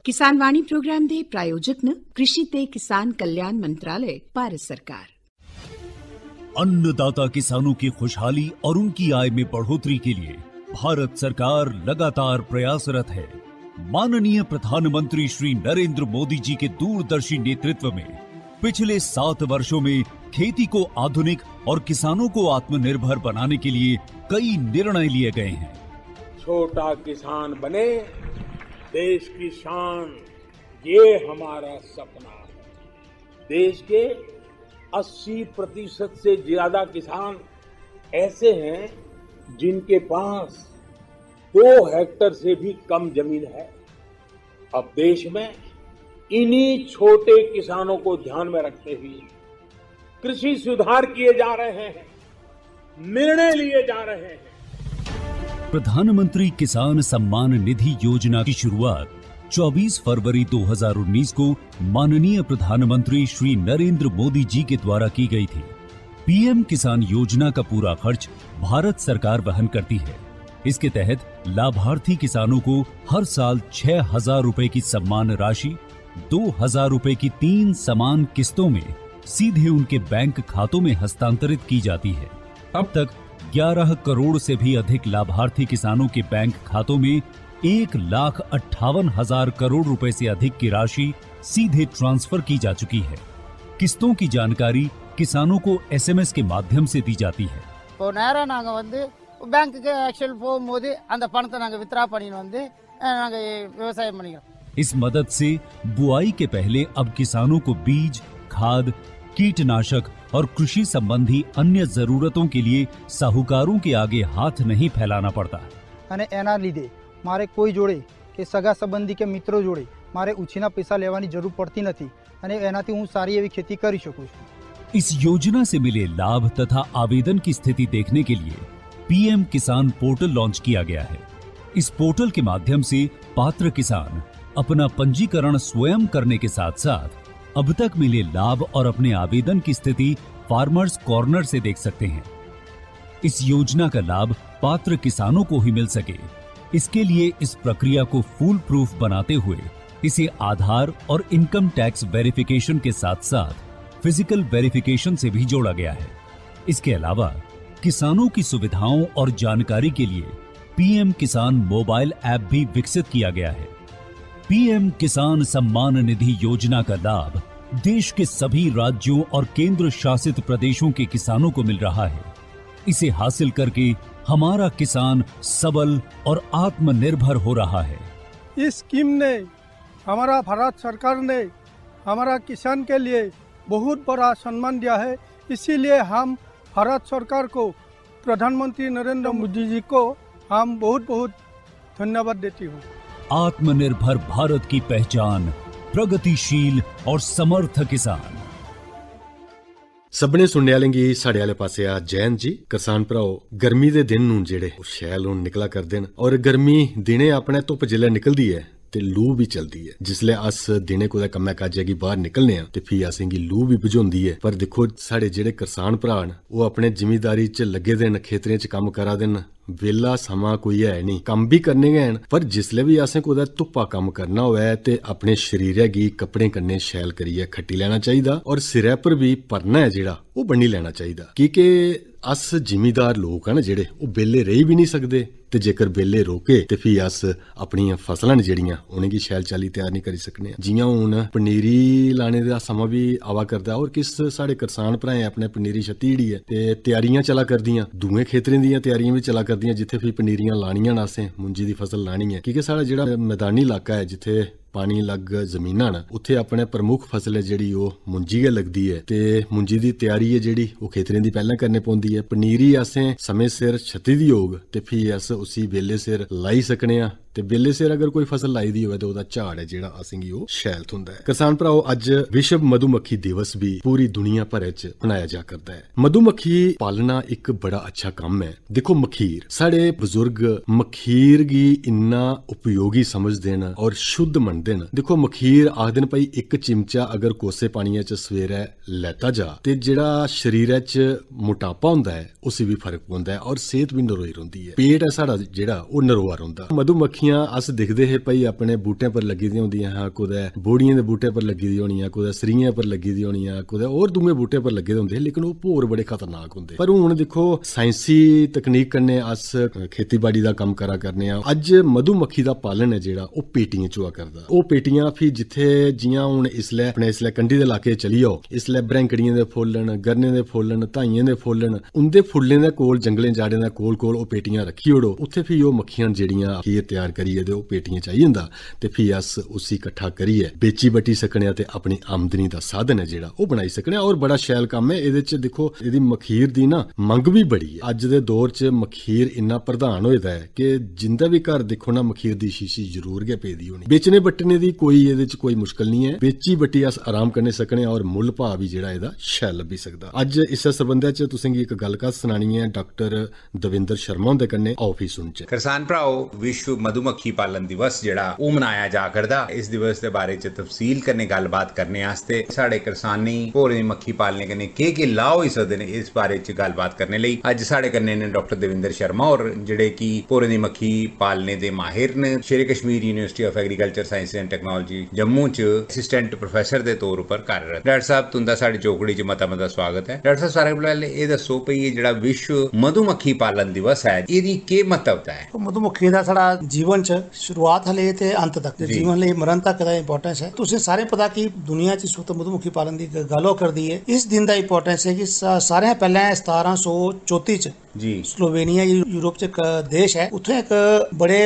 किसान वाणी प्रोग्राम ਦੇ प्रायोजक न कृषि ते किसान कल्याण मंत्रालय भारत सरकार। अन्नदाता किसानों की खुशहाली और उनकी आय में बढ़ोतरी के लिए भारत सरकार लगातार प्रयासरत है। माननीय प्रधानमंत्री श्री नरेंद्र मोदी जी के दूरदर्शी नेतृत्व में पिछले 7 वर्षों में खेती को आधुनिक और किसानों को आत्मनिर्भर बनाने के लिए कई निर्णय लिए गए हैं। छोटा किसान बने देश की शान, ये हमारा सपना है। देश के 80% से ज्यादा किसान ऐसे हैं जिनके पास 2 हेक्टेयर से भी कम जमीन है। अब देश में इन्हीं छोटे किसानों को ध्यान में रखते हुए कृषि सुधार किए जा रहे हैं, निर्णय लिए जा रहे हैं। प्रधानमंत्री किसान सम्मान निधि योजना की शुरुआत 24 फरवरी 2019 को माननीय प्रधानमंत्री श्री नरेंद्र मोदी जी के द्वारा की गई थी। पीएम किसान योजना का पूरा खर्च भारत सरकार वहन करती है। इसके तहत लाभार्थी किसानों को हर साल 6,000 रुपए की सम्मान राशि 2,000 रुपए की 3 समान किस्तों में सीधे उनके बैंक खातों में हस्तांतरित की जाती है। अब तक 11 करोड़ से भी अधिक लाभार्थी किसानों के बैंक खातों में 1,58,000 करोड़ रुपए से अधिक की राशि सीधे ट्रांसफर की जा चुकी है। किस्तों की जानकारी किसानों को एसएमएस के माध्यम से दी जाती है। இப்போ நேரா நாங்க வந்து பேங்க்குக்கு ஆக்சுவல் போகும்போது அந்த பணத்தை நாங்க வித்ரா பண்ணிட்டு வந்து நாங்க விவசாயம் பண்ணிக்கிறோம்। इस मदद से बुआई के पहले अब किसानों को बीज, खाद, कीटनाशक और कृषि संबंधी अन्य जरूरतों के लिए साहूकारों के आगे हाथ नहीं फैलाना पड़ता। અને એના લીધે મારે કોઈ જોડે કે સગા સંબંધી કે મિત્રો જોડે મારે ઉછીના પૈસા લેવાની જરૂર પડતી નથી અને એનાથી હું સારી એવી खेती કરી શકું છું। इस योजना से मिले लाभ तथा आवेदन की स्थिति देखने के लिए पीएम किसान पोर्टल लॉन्च किया गया है। इस पोर्टल के माध्यम से पात्र किसान अपना पंजीकरण स्वयं करने के साथ साथ अब तक मिले लाभ और अपने आवेदन की स्थिति फार्मर्स कॉर्नर से देख सकते हैं। इस योजना का लाभ पात्र किसानों को ही मिल सके, इसके लिए इस प्रक्रिया को फूल प्रूफ बनाते हुए इसे आधार और इनकम टैक्स वेरिफिकेशन के साथ साथ फिजिकल वेरिफिकेशन से भी जोड़ा गया है। इसके अलावा किसानों की सुविधाओं और जानकारी के लिए पीएम किसान मोबाइल ऐप भी विकसित किया गया है। पीएम किसान सम्मान निधि योजना का लाभ देश के सभी राज्यों और केंद्र शासित प्रदेशों के किसानों को मिल रहा है। इसे हासिल करके हमारा किसान सबल और आत्मनिर्भर हो रहा है। इस स्कीम ने हमारा भारत सरकार ने हमारा किसान के लिए बहुत बड़ा सम्मान दिया है। इसीलिए हम भारत सरकार को, प्रधानमंत्री नरेंद्र मोदी जी को हम बहुत बहुत धन्यवाद देती हूँ। आत्मनिर्भर भारत की पहचान प्रगतिशील और समर्थ किसान। सबने सुनने वाले गी साढ़े वाले पासे आ जैन जी। किसान भराओ गर्मी दे दिन नूं जेड़े शैल हुण निकला करदे न और गर्मी दिने अपने धुप्प जिल्ले निकलदी है ते लू भी चलदी है। जिसले अस दिने कुदै कम्मै काजै गी बाहर निकलने आ ते फ्ही असें गी लू भी बुझोंदी है। पर दिक्खो साढ़े जेड़े किसान भरा न ओह् अपने जिमीदारी च लगे दे न, खेतरें च कम्म करा दे न। वेला समां कोई है नहीं, कम्म भी करने गै न, पर जिसले भी असें कुदै धुप्पा कम्म करना होऐ ते अपने शरीरै गी कपड़े कन्नै शैल करियै खट्टी लैना चाहिदा और सिरै पर भी परना है जेड़ा ओह् बन्नी लैना चाहिदा। क्योंकि अस जिमीदार लोक न जेड़े ओह् बेल्ले रेही भी नहीं सकदे ते जेकर बेल्ले रोके ते फ्ही अस अपनियां फसलां न जेड़ियां उनेंगी शैल चाल्ली त्यार नहीं करी सकने। जियां हुण पनीरी लाने दा समां भी आवा करदा और किस साढ़े किसान भ्राएं अपने पनीरी छत्ती जेह्ड़ी है ते त्यारियां चला करदियां, दूए खेतरें दियां त्यारियां भी चला करदियां जिथे फ्ही पनीरियां लानियां न असें मुंजी दी फसल लानी है। क्योंकि साढ़ा जेह्ड़ा मैदानी इलाका है जिथे ਪਾਣੀ ਲੱਗ ਜ਼ਮੀਨਾਂ ਨੇ ਉੱਥੇ ਆਪਣੇ ਪ੍ਰਮੁੱਖ ਫਸਲ ਹੈ ਜਿਹੜੀ ਉਹ ਮੁੰਜੀ ਹੈ ਲੱਗਦੀ ਹੈ ਤੇ ਮੁੰਜੀ ਦੀ ਤਿਆਰੀ ਹੈ ਜਿਹੜੀ ਉਹ ਖੇਤਰਾਂ ਦੀ ਪਹਿਲਾਂ ਕਰਨੀ ਪਉਂਦੀ ਹੈ। ਪਨੀਰੀ ਆਸੇ ਸਮੇਂ ਸਿਰ ਛੱਤੀ ਦੀ ਹੋਗ ਤੇ ਫਿਰ ਅਸ ਉसी ਵੇਲੇ ਸਿਰ ਲਾਈ ਸਕਣੇ ਆ ਤੇ ਵੇਲੇ ਸਿਰ ਅਗਰ ਕੋਈ ਫਸਲ ਲਾਈ ਦੀ ਹੋਵੇ ਤੇ ਉਹਦਾ ਝਾੜ ਹੈ ਜਿਹੜਾ ਅਸਿੰਗੀ ਉਹ ਸ਼ੈਲਤ ਹੁੰਦਾ ਹੈ। ਕਿਸਾਨ ਭਰਾਓ ਅੱਜ ਵਿਸ਼ਵ ਮਧੂਮੱਖੀ ਦਿਵਸ ਵੀ ਪੂਰੀ ਦੁਨੀਆ ਭਰ ਚ ਮਨਾਇਆ ਜਾ ਕਰਦਾ ਹੈ। ਮਧੂਮੱਖੀ ਪਾਲਣਾ ਇੱਕ ਬੜਾ ਅੱਛਾ ਕੰਮ ਹੈ। ਦੇਖੋ ਮਖੀਰ ਸਾਡੇ ਬਜ਼ੁਰਗ ਮਖੀਰ ਗੀ ਇੰਨਾ ਉਪਯੋਗੀ ਸਮਝਦੇ ਨੇ ਔਰ ਸ਼ੁੱਧ ਮੰਨਦੇ ਨੇ। ਦੇਖੋ ਮਖੀਰ ਆਖਦੇ ਨੇ ਭਾਈ ਇੱਕ ਚਿਮਚਾ ਅਗਰ ਕੋਸੇ ਪਾਣੀਆਂ ਚ ਸਵੇਰੇ ਲੈਤਾ ਜਾ ਤੇ ਜਿਹੜਾ ਸਰੀਰ ਚ ਮੋਟਾਪਾ ਹੁੰਦਾ ਹੈ ਉਸੇ ਵੀ ਫਰਕ ਪੈਂਦਾ ਹੈ ਔਰ ਸਿਹਤ ਵੀ ਨਰੋਈ ਰਹਿੰਦੀ ਹੈ। ਪੇਟ ਹੈ ਸਾਡਾ ਜਿਹੜਾ ਉਹ ਨਰੋਆ ਰਹਿੰਦਾ। ਮਧੂਮੱਖੀਆਂ ਅਸ ਦਿਖਦੇ ਹੈ ਭਾਈ ਆਪਣੇ ਬੂਟਿਆਂ ਪਰ ਲੱਗੀ ਦੀਆਂ ਹੁੰਦੀਆਂ ਹਾਂ, ਕੁਦੇ ਬੋੜੀਆਂ ਦੇ ਬੂਟੇ ਪਰ ਲੱਗੀ ਦੀ ਹੋਣੀ ਆ, ਕੁਦੇ ਸਰੀਆਂ ਪਰ ਲੱਗੀ ਦੀ ਹੋਣੀ ਆ, ਕੁਦੇ ਹੋਰ ਦੂਵੇਂ ਬੂਟੇ ਪਰ ਲੱਗੇ ਹੁੰਦੇ ਲੇਕਿਨ ਉਹ ਭੋਰ ਬੜੇ ਖਤਰਨਾਕ ਹੁੰਦੇ। ਪਰ ਹੁਣ ਦੇਖੋ ਸਾਇੰਸੀ ਤਕਨੀਕ ਕਰਨੇ ਅਸ ਖੇਤੀਬਾੜੀ ਦਾ ਕੰਮ ਕਰਾ ਕਰਨੇ ਆ। ਅੱਜ ਮਧੂਮੱਖੀ ਦਾ ਪਾਲਣ ਹੈ ਜਿਹੜਾ ਉਹ ਪੇਟੀਆਂ ਚੋਂ ਕਰਦਾ। ਉਹ ਪੇਟੀਆਂ ਫਿਰ ਜਿੱਥੇ ਜੀਆਂ ਹੁਣ ਇਸਲੇ ਆਪਣੇ ਇਸਲੇ ਕੰਢੀ ਦੇ ਇਲਾਕੇ ਚਲੀ ਆਓ, ਇਸਲੇ ਬਰੈਂਕੜੀਆਂ ਦੇ ਫੁੱਲਣ, ਗਰਨੇ ਦੇ ਫੁੱਲਣ, ਧਾਈਆਂ ਦੇ ਫੁੱਲਣ, ਉਹਦੇ ਫੁੱਲਾਂ ਦੇ ਕੋਲ ਜੰਗਲੇ ਜਾੜਿਆਂ ਦੇ ਕੋਲ ਕੋਲ ਉਹ ਪੇਟੀਆਂ ਰੱਖੀ ਓੜੋ। ਉੱਥੇ ਫਿਰ ਉਹ ਮੱਖੀਆਂ ਜਿਹੜੀਆਂ ਖੀਰ ਤਿਆਰ ਕਰੀਏ ਤੇ ਉਹ ਪੇਟੀਆਂ ਚਾਹੀ ਜਾਂਦਾ ਤੇ ਫਿਰ ਅਸ ਉਸੇ ਇਕੱਠਾ ਕਰੀਏ ਵੇਚੀ ਬੱਟੀ ਸਕਣਿਆ ਤੇ ਆਪਣੀ ਆਮਦਨੀ ਦਾ ਸਾਧਨ ਹੈ ਜਿਹੜਾ ਉਹ ਬਣਾਈ ਸਕਣਿਆ ਔਰ ਬੜਾ ਸ਼ੈਲ ਕੰਮ ਹੈ। ਇਹਦੇ ਚ ਦੇਖੋ ਇਹਦੀ ਮਖੀਰ ਦੀ ਨਾ ਮੰਗ ਵੀ ਬੜੀ ਹੈ। ਅੱਜ ਦੇ ਦੌਰ ਚ ਮਖੀਰ ਇੰਨਾ ਪ੍ਰਧਾਨ ਹੋਇਆ ਹੈ ਕਿ ਜਿੰਦਾ ਵੀ ਘਰ ਦੇਖੋ ਨਾ ਮਖੀਰ ਦੀ ਸ਼ੀਸ਼ੀ ਜ਼ਰੂਰ ਗਿਆ ਪੇਦੀ ਹੋਣੀ। ਵੇਚਣੇ ਬੱਟਣੇ ਦੀ ਕੋਈ ਇਹਦੇ ਚ ਕੋਈ ਮੁਸ਼ਕਲ ਨਹੀਂ ਹੈ। ਵੇਚੀ ਬੱਟੀ ਅਸ ਆਰਾਮ ਕਰਨੇ ਸਕਣੇ ਔਰ ਮੁੱਲ ਭਾਅ ਵੀ ਜਿਹੜਾ ਇਹਦਾ ਸ਼ੈਲ ਲੱਭੀ ਸਕਦਾ। ਅੱਜ ਇਸ ਸੰਬੰਧ ਚ ਤੁਸੀਂ ਇੱਕ ਗੱਲਬਾਤ ਸੁਣਾਣੀ ਹੈ ਡਾਕਟਰ ਦਵਿੰਦਰ ਸ਼ਰਮਾ ਦੇ ਕੰਨੇ ਆਫਿਸ ਸੁਣ ਚ। ਕਿਸਾਨ ਭਰਾਓ ਵਿਸ਼ਵ ਮਧੂਮੱਖੀ ਪਾਲਣ ਦਿਵਸ ਜਿਹੜਾ ਉਹ ਮਨਾਇਆ ਜਾ ਕਰਦਾ। ਇਸ ਦਿਵਸ ਦੇ ਬਾਰੇ ਚ ਤਫਸੀਲ ਕਰਨੇ ਗੱਲਬਾਤ ਕਰਨੇ ਵਾਸਤੇ ਸਾਡੇ ਕਿਸਾਨੀ ਭੋਰੇ ਮੱਖੀ ਪਾਲਣੇ ਕਨੇ ਕੀ ਲਾਭ ਹੋ ਸਕਦੇ ਨੇ ਇਸ ਬਾਰੇ ਚ ਗੱਲਬਾਤ ਕਰਨੇ ਲਈ ਅੱਜ ਸਾਡੇ ਕੰਨੇ ਨੇ ਡਾਕਟਰ ਦਵਿੰਦਰ ਸ਼ਰਮਾ ਔਰ ਜਿਹੜੇ ਕਿ ਭੋਰੇ ਦੀ ਮੱਖੀ ਪਾਲਣੇ ਦੇ ਮਾਹਿਰ ਨੇ। Shere Kashmir university of agriculture science and technology Jammu ਚ ਅਸਿਸਟੈਂਟ ਪ੍ਰੋਫੈਸਰ ਦੇ ਤੌਰ ਉੱਪਰ कार्यरत। ਡਾਕਟਰ ਸਾਹਿਬ ਤੁੰਦਾ ਸਾਡੀ ਚੌਕੜੀ ਚ ਮਤਾ ਸਵਾਗਤ ਹੈ। ਡਾਕਟਰ ਸਾਹਿਬ ਸਾਰੇ ਪਹਿਲੇ ਇਹ ਦੱਸੋ ਭਈ ਇਹ ਜਿਹੜਾ ਵਿਸ਼ਵ ਮਧੂਮੱਖੀ ਪਾਲਣ ਦਿਵਸ ਹੈ ਇਹਦੀ ਕੀ ਮਹੱਤਵਤਾ ਹੈ? ਮਧੂਮੱਖੀ ਦਾ ਸਾਡਾ ਜੀਵਨ ਚ ਸ਼ੁਰੂਆਤ ਹਲੇ ਤੇ ਅੰਤ ਤੱਕ ਜੀਵਨ ਲਈ ਮਰਨ ਤੱਕ ਦਾ ਇੰਪੋਰਟੈਂਸ ਹੈ। ਤੁਸੀਂ ਸਾਰੇ ਪਤਾ ਕਿ ਦੁਨੀਆ ਚ ਇਸ ਵਕਤ ਮਧੂਮੱਖੀ ਪਾਲਣ ਦੀ ਗੱਲ ਕਰਦੀ ਹੈ। ਇਸ ਦਿਨ ਦਾ ਇੰਪੋਰਟੈਂਸ ਹੈ ਕਿ ਸਾਰਿਆਂ ਪਹਿਲਾਂ 1734 ਚ ਜੀ ਸਲੋਵੇਨੀਆ यूरोप च एक देश है, उत्थे एक बड़े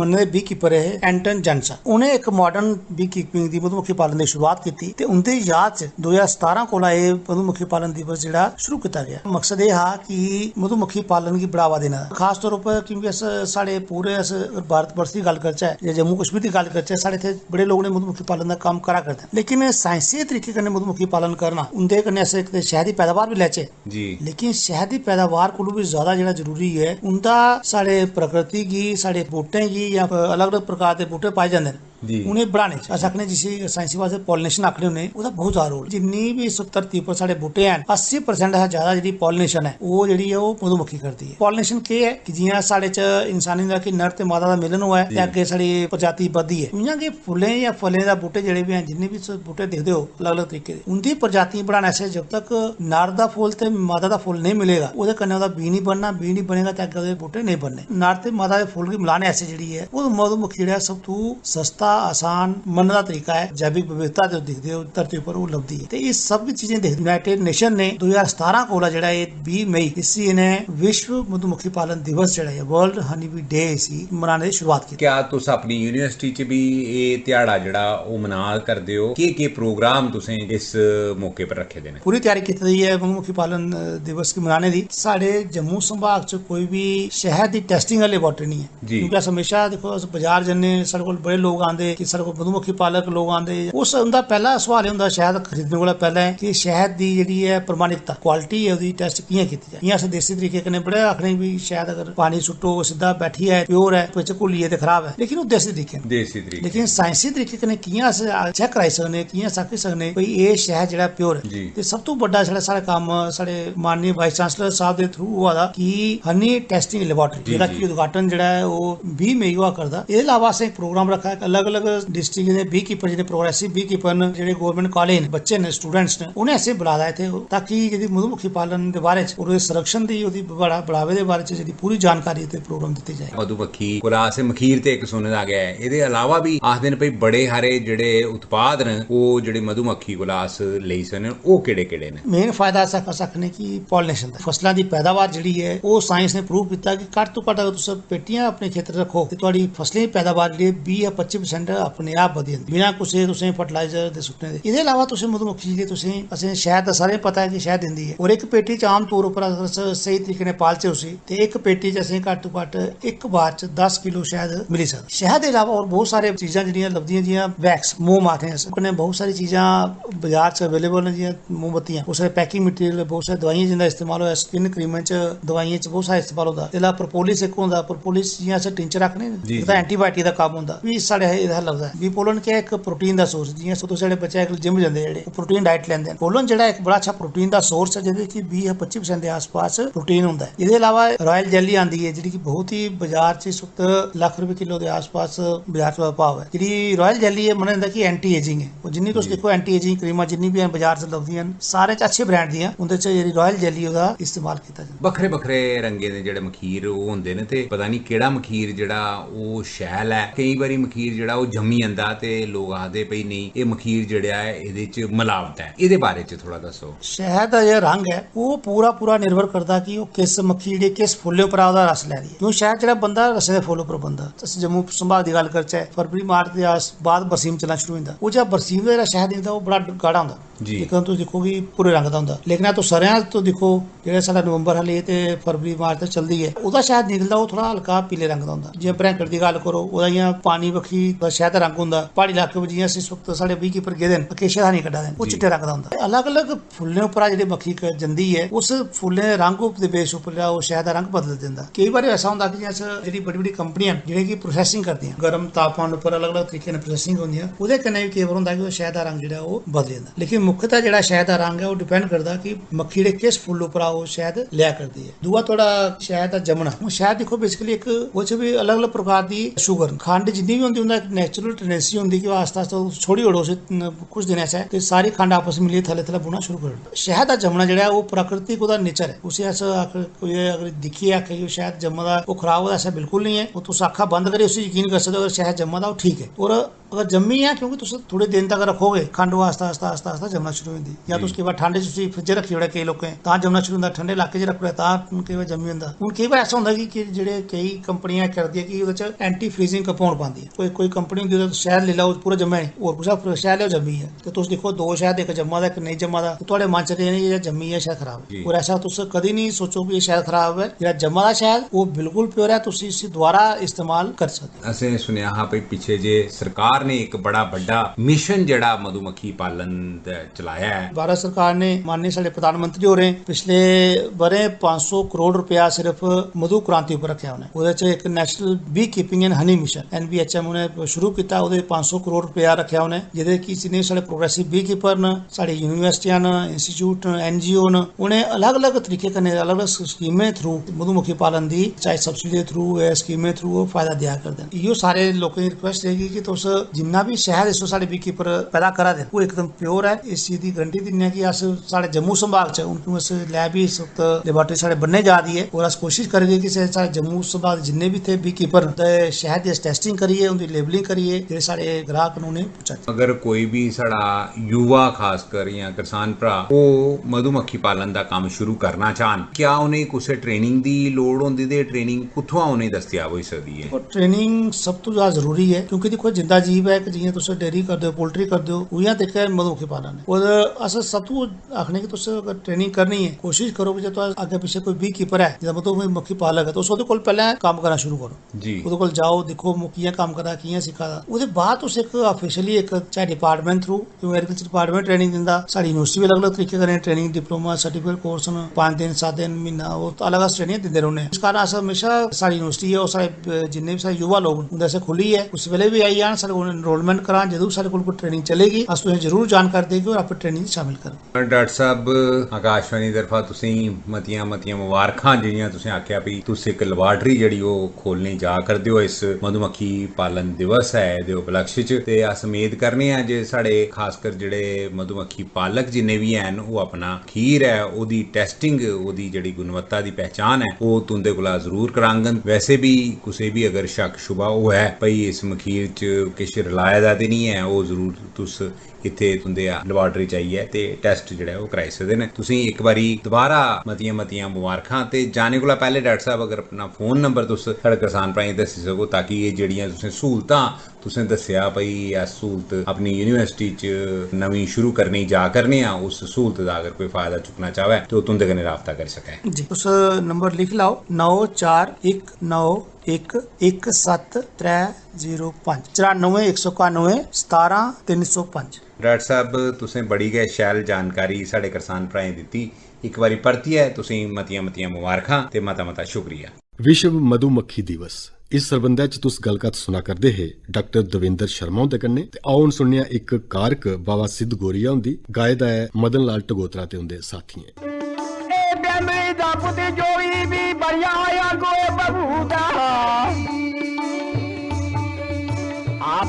मन्ने बी कीपर है एंटन जेंसन। उन्हें एक मॉडर्न बी कीपिंग दी मधुमक्खी पालन की शुरुआत की ते उनके याद च 2017 कोला ये मधुमक्खी पालन दिवस जिहड़ा शुरू किया गया। मकसद ये हा कि मधुमक्खी पालन की बढ़ावा देना, खास तौर पर क्योंकि अस साढ़े पूरे अस भारत वर्ष की गल करचे या जम्मू कश्मीर की गल करचे साढ़े इत्थे बड़े लोग ने मधुमक्खी पालन का काम करा करते हैं, लेकिन साइंसी तरीके कन्नै मधुमक्खी पालन करना उनके कन्नै अस एक शहद की पैदावार भी लैचे जी, लेकिन शहद की पैदावार को भी ज्यादा जिहड़ा जरूरी है उनका साढ़े प्रकृति की साढ़े बूटे की या अलग अलग प्रकार के बूटे पाए जाते हैं उन्हें बढ़ाने अस आखने जिसी साइंसी भाषा पॉलिनेशन आखने उन्हें उसका बहुत ज्यादा रोल। जिन्नी भी 70-30 पर साढ़े बूटे हैं 80% है ज्यादा जी पॉलिनेशन है वो जी है वो मधुमक्खी करती है। पॉलिनेशन के है कि जियां साढ़े च इंसानी दा कि नर ते मादा दा मिलन हुआ है ते अगे साड़ी प्रजाति बढ़दी है, उइयां के फुल्लें या फलें दा बूटे जेड़े भी हैं जिन्ने भी बूटे देखदे हो अलग अलग तरीके दे उनदी प्रजाति बढ़ाने से जब तक नर दा फुल ते मादा दा फुल नहीं मिलेगा ओदे कन्नै ओदा बी नहीं बनना, बी नहीं बनेगा ते अगे ओदे बूटे नहीं बनने। नर ते मादा दे फुल गी मिलाने ऐसे जेड़ी है वो मधुमक्खी जेड़ा सब तो सस्ता आसान मन का तरीका है। जैविक विविधता जो दिखते हो धरती पर वो लभदी है। ये सब चीजें देख यूनाइटेड नेशन ने 2017 कोला जेड़ा ये 20 मई इसी ने विश्व मधुमक्खी पालन दिवस जेड़ा है वर्ल्ड हनी बी डे सी मनाने की शुरुआत की। क्या तुस अपनी यूनिवर्सिटी च भी ये ध्याड़ा जेड़ा वो मना करदे हो? के प्रोग्राम तुसें इस मौके पर रखे दे ने? पूरी तैयारी की है मधुमक्खी पालन दिवस की मनाने दी। साढ़े जम्मू संभाग च कोई भी शहद की टेस्टिंग वाली लेबोरेटरी नहीं है क्योंकि अस हमेशा देखो अस बाजार जन्ने साढ़े कोल बड़े लोग आंदे कि साढ़े कोल मधुमक्खी पालक लोग आंदे उस उनका पहला सवाल होंदा शहद खरीदने कोला पहले कि शहद दी जेहड़ी है प्रमाणिकता क्वालिटी है ओदी टेस्ट कियां कीती जाए। इयां अस देसी तरीके कन्नै बड़े आखने भी शहद अगर पानी सुट्टो सीधा बैठी है प्योर है विच घुलिए ते खराब है, लेकिन वो देसी तरीके लेकिन साइंसी तरीके कन्नै कियां अस चेक कराई सकने कियां अस आखी सकने भाई ये शहद जेहड़ा प्योर है। ते सब तो बड़ा जेहड़ा साढ़ा काम साढ़े माननीय वाइस चांसलर साहब दे थ्रू हुआ दा कि हनी टेस्टिंग लेबोरेटरी जेहड़ा कि उद्घाटन जेहड़ा है वो 20 मई हुआ करदा। इहदे अलावा असें एक प्रोग्राम रखा है अलग अलग डिस्ट्रिक्ट दे बी कीपर जिहड़े प्रोग्रेसिव बी कीपर ने जेहड़े गवर्नमेंट कॉलेज ने बच्चे ने स्टूडेंट्स ने उन्हें ऐसे बुलाया थे ताकि जेहड़ी मधुमक्खी पालन दे बारे च और संरक्षण दी ओदी बढ़ावे दे बारे च जेहड़ी पूरी जानकारी ते प्रोग्राम दित्ते जाए। मधुमक्खी कोला असें मखीर ते इक सुने दा गया है, इहदे अलावा भी आखदे ने भई बड़े हारे जेहड़े उत्पाद ने ओ जेहड़ी मधुमक्खी कोला अस लेई सकने ओ केड़े-केड़े ने? मेन फायदा अस आखने कि पॉलिनेशन दा फसलां दी पैदावार जेहड़ी है ओ साइंस ने प्रूव कीता कि घट तो घट अगर तुस पेटियां अपने खेतर रखो ते तुहाडी फसलें दी पैदावार जेहड़ी 20 या 25% 50% अपने आप वधी जंदी बिना कुछ तुसें फर्टिलाइजर दे सुट्टने दे। इहदे इलावा तुसें मधुमक्खी जी तुसें असें शहद दा सारें पता है कि शहद दिंदी है और एक पेटी च आम तौर पर अगर अस सही तरीके ने पालचे उसी ते एक पेटी च असें घट्ट तो घट्ट एक बार च 10 किलो शहद मिली सकदी। शहद दे इलावा और बहुत सारे चीज़ां जिहड़ियां लभदियां जियां वैक्स मोम आखदे अस कन्नै बहुत सारी चीज़ां बाजार च अवेलेबल न जियां मोमबत्तियां बहुत सारे पैकिंग मटीरियल बहुत सारी दवाइयां जिंदा इस्तेमाल होया स्किन क्रीमें च दवाइयां च बहुत सारा इस्तेमाल होंदा। इहदे अलावा प्रोपोलिस एक होंदा प्रोपोलिस जियां अस टिंचर आखने एह्दा एंटीबायोटिक दा कम्म होंदा भी साढ़े एह्दा लभदा है। बी पोलन क्या इक प्रोटीन दा सोर्स जियां तुस जेह्ड़े बच्चे जिम जंदे जेह्ड़े प्रोटीन डाइट लैंदे न पोलन जेह्ड़ा इक बड़ा अच्छा प्रोटीन दा सोर्स है जेह्दे च 20-25% दे आस-पास प्रोटीन होंदा है। इहदे अलावा रॉयल जेली आंदी है जेह्ड़ी कि बहुत ही बाजार च इस वक्त लाख रुपए किलो दे आस-पास बाजार च भाव है। जेह्ड़ी रॉयल जेली है मन्नेआ जंदा कि एंटी एजिंग है और जिन्नी तुस दिक्खो एंटी एजिंग क्रीमां जिन्नी भी बाजार च लभदियां न सारे च अच्छे ब्रांड दियां उंदे च जेह्ड़ी रॉयल जेली ओह्दा इस्तेमाल कीता जंदा। बक्खरे बक्खरे रंगे दे जेह्ड़े मखीर ओह् होंदे ने ते पता नहीं केह्ड़ा मखीर जेह्ड़ा ओह् शैल है। केईं बारी मखीर जेह्ड़ा ओह् जम्मी जंदा ते लोग आखदे भई नेईं एह् मखीर जेह्ड़ा है एह्दे च मिलावट है। एह्दे बारे च थोड़ा दस्सो। शहद दा जेह्ड़ा रंग है ओह् पूरा निर्भर करदा कि ओह् किस मक्खी जेह्ड़ी किस फुल्ले उप्परा ओह्दा रस लै दी है। क्यों शहद जेह्ड़ा बनदा रसे दे फुल्ल उप्पर बनदा। अस जम्मू संभाग दी गल्ल करचै फरवरी मार्च दे बाद बरसीम चलना शुरू होंदा। ओह् जेह्ड़ा बरसीम दा जेह्ड़ा शहद होंदा ओह् बड़ा गाढ़ा होंदा लेकिन तुस दिक्खो कि पूरे रंग दा होंदा। लेकिन तुस सरेआं तो दिक्खो जेह्ड़ा साढ़ा नवंबर हाले ते फरवरी मार्च तक चलदी है ओह्दा शहद निकलदा ओह् थोड़ा हल्का पीले रंग दा होंदा। जियां भरैंकड़ दी गल्ल करो ओह्दा इ'यां पानी बक्खी दा शहद दा रंग होंदा। प्हाड़ी इलाके में जियां इस वक्त साढ़े बी कीपर गेदे न अकेशा दा नहीं कड्ढा दे ओह् चिट्टे रंग दा होंदा। अलग अलग फुल्लें उप्परा जेह्ड़ी मक्खी जंदी है उस फुल्लें दे रंग दे बेस उप्पर ओह् शहद दा रंग बदल दिंदा। केईं बारी ऐसा होंदा कि अस जेह्ड़ी बड़ी बड़ी कंपनियां जेह्ड़ी कि प्रोसैसिंग करदियां गर्म तापमान उप्पर अलग अलग तरीके ने प्रोसैसिंग होंदियां ओह्दे कन्नै भी केईं बार होंदा कि ओह् शहद दा रंग जेह्ड़ा ओह् बदली जंदा। लेकिन मुख्यतः जेह्ड़ा शहद दा रंग है ओह् डिपेंड करदा कि मक्खी जेह्ड़े किस फुल्ल उप्परा ओह् शहद लिया करदी है। दूआ थोड़ा शहद दा जमना हून शहद दिक्खो बेसिकली इक ओह् च भी अलग अलग प्रकार दी शुगर खंड जिन्नी भी होंदी उंदा इक नेचुरल टेंडेंसी होंदी कि ओह् आस्ता आस्ता छोड़ी ओड़ो उसी कुछ दिन ऐसा ते सारी खंड आपस में मिलियै थल्ले थल्ले बुना शुरू कर ओड़दा। शहद दा जमना जेह्ड़ा है ओह् प्राकृतिक ओह्दा नेचर है। उसी अस कोई अगर दिक्खियै आखे कि शहद जम्मा दा ओह् खराब होदा ऐसा बिल्कुल नहीं है। ओह् तुस अक्खां बंद करियै उसी यकीन करी सकदे हो अगर शहद जम्मा दा ओह् ठीक है। और अगर जम्मी है क्योंकि तुस थोड़े दिन तक रखोगे खंड ओह् आस्ता आस्ता आस्ता आस्ता जमना शुरू होई जंदी। या तुस केईं बार ठंड च उसी फ्रिज रक्खी ओड़े केईं लोकें तां जमना शुरू होंदा ठंडे इलाके च रक्खी ओड़े तां केईं बार जम्मी जंदा। हून केईं बार ऐसा होंदा कि जेह्ड़े केईं कंपनियां करदियां कि ओह्दे च एंटी फ्रीजिंग कंपाउंड पांदी है। कोई कंपनी होंदी ओह्दे शहद लेई लैओ पूरा जम्मे नहीं होर कुछ शहद लेओ जम्मी है ते तुस दिक्खो दो शहद इक जम्मा दा इक नेईं जम्मा दा थुआढ़े मन च रेह् जेह्ड़ा जम्मी है शहद खराब है। और ऐसा तुस कदी नहीं सोचो कि शहद खराब है। जेह्ड़ा जम्मा दा शहद ओह् बिल्कुल प्योर है तुस इसी दोबारा इस्तेमाल कर सकदे। असें सुनेआ हा भई पिच्छे जे सरकार ने एक बड़ा बड्डा मिशन जेह्ड़ा मधुमक्खी पालन चलाया है। भारत सरकार ने माननीय साढ़े प्रधानमंत्री होरें पिछले ब'रे 500 करोड़ रुपया सिर्फ मधु क्रांति उप्पर रखेआ उ'नें। ओह्दे च इक National Beekeeping and Honey Mission NBHM उ'नें शुरू कीता ओह्दे 500 करोड़ रुपया रखेआ उ'नें जेह्दे कि जिन्ने साढ़े प्रोग्रेसिव बी कीपर न साढ़े यूनिवर्सिटियां न इंस्टीट्यूट न NGO न उ'नें अलग अलग तरीके कन्नै अलग अलग स्कीमें थ्रू मधुमक्खी पालन दी चाहे सब्सिडी दे थ्रू स्कीमें थ्रू ओह् फायदा देआ करदे न। इ'यो सारे लोकें दी रिक्वेस्ट रहेगी कि तुस जिन्ना भी शहद इस साढ़े बी कीपर पैदा करा दे ओह् एकदम प्योर है। इस चीज दी गारंटी दिन्ने कि अस साढ़े जम्मू संभाग च हून इस लैब भी इस वक्त लेबार्टरी साढ़े बनने जा दी है और अस कोशिश करगे कि साढ़े जम्मू संभाग जिन्ने भी थे बी कीपर शहद दी टेस्टिंग करिए उंदी लेबलिंग करिए जेह्ड़े साढ़े ग्राहक न उ'नें पहुंचाए। अगर कोई भी साढ़ा युवा खासकर या किसान भरा ओह् मधुमक्खी पालन दा कम्म शुरू करना चाहन क्या उ'नें कुसै ट्रेनिंग दी लोड़ होंदी ते ट्रेनिंग कुत्थुआं उ'नें दस्तयाब होई सकदी है? ट्रेनिंग सब तो ज्यादा जरूरी है क्योंकि दिक्खो जिंदा जीव है कि जियां तुस डेयरी करदे हो पोल्ट्री करदे हो उ'यां दिक्खेआ मधुमक्खी पालन है। और अस सब तो आखने कि तुस अगर ट्रेनिंग करनी है कोशिश करो कि जे तुस अग्गे पिच्छे कोई बी कीपर है जिदा मधुमक्खी पालक है तुस ओह्दे कोल पैह्लें कम्म करना शुरू करो जी ओह्दे कोल जाओ दिक्खो कि'यां कम्म करा कि'यां सिक्खा दा ओह्दे बाद तुस इक ऑफिशियली इक चाहे डिपार्टमेंट थ्रू क्योंकि एग्रीकल्चर डिपार्टमेंट ट्रेनिंग दिंदा साढ़ी यूनिवर्सिटी भी अलग अलग तरीके कन्नै ट्रेनिंग डिप्लोमा सर्टिफिकेट कोर्स न 5 दिन 7 दिन म्हीना ओह् अलग अलग ट्रेनिंग दिंदे रौह्ने। इस कारण अस हमेशा साढ़ी यूनिवर्सिटी है और साढ़े जिन्ने भी साढ़े युवा लोग उंदे आस्तै खुल्ली है उस वेले भी आई जान साढ़े कोल एनरोलमेंट करान जदूं साढ़े कोल कोई ट्रेनिंग चलेगी अस तुसें जरूर जानकारी देगे और अपनी ट्रेनिंग शामिल करें। डॉक्टर साहब आकाशवाणी तरफा तुसीं मतियां मुबारखां जिहड़ियां तुसें आखेआ भी तुस इक लैबार्टरी जेह्ड़ी ओह् खोलने जा करदे हो इस मधुमक्खी पालन दिवस है एह्दे उपलक्ष्य च ते अस उम्मीद करने आं जे साढ़े खासकर जेह्ड़े मधुमक्खी पालक जिन्ने भी हैन ओह् अपना खीर है ओह्दी टेस्टिंग ओह्दी जेह्ड़ी गुणवत्ता दी पहचान है ओह् तुंदे कोला जरूर करांगन। वैसे भी कुसै भी अगर शक शुबा होऐ भई इस मखीर च किश रलाए दा ते नहीं है ओह् जरूर तुस इत्थे तुंदे लैबार्टरी च आइयै ते टेस्ट जेह्ड़ा ओह् कराई सकदे न। तुसीं इक बारी दोबारा मतियां मुबारखां ते जाने कोला पैह्ले डॉक्टर साहब अगर अपना फोन नंबर तुस साढ़े किसान भ्राएं गी दस्सी सको ताकि एह् जेह्ड़ियां तुसें स्हूलतां तुसें दस्सेआ भई यह सहूलत अपनी यूनिवर्सिटी च नवीं शुरू करनी जा करने आ, उस सहूलत का अगर कोई फायदा चुकना चाहे तो तुंदे कन्नै राबता करी सकै जी। तुस नंबर लिख लाओ 9419173005 94 191 17 305। डॉक्टर साहब तुसें बड़ी गै शैल जानकारी साढ़े करसान भ्राएं दित्ती। एक बारी परतियै तुसें मतियां मुबारखां ते मता शुक्रिया। विश्व मधुमक्खी दिवस इस सरबंधै च तुस गलकत सुना करदे हे डॉक्टर दविंदर शर्मा हुंदे कन्नै। ते आओ हुण सुनने इक कारक बाबा सिद्ध गोरिया हुंदी गाए दा है मदन लाल टगोत्रा ते उंदे साथियें।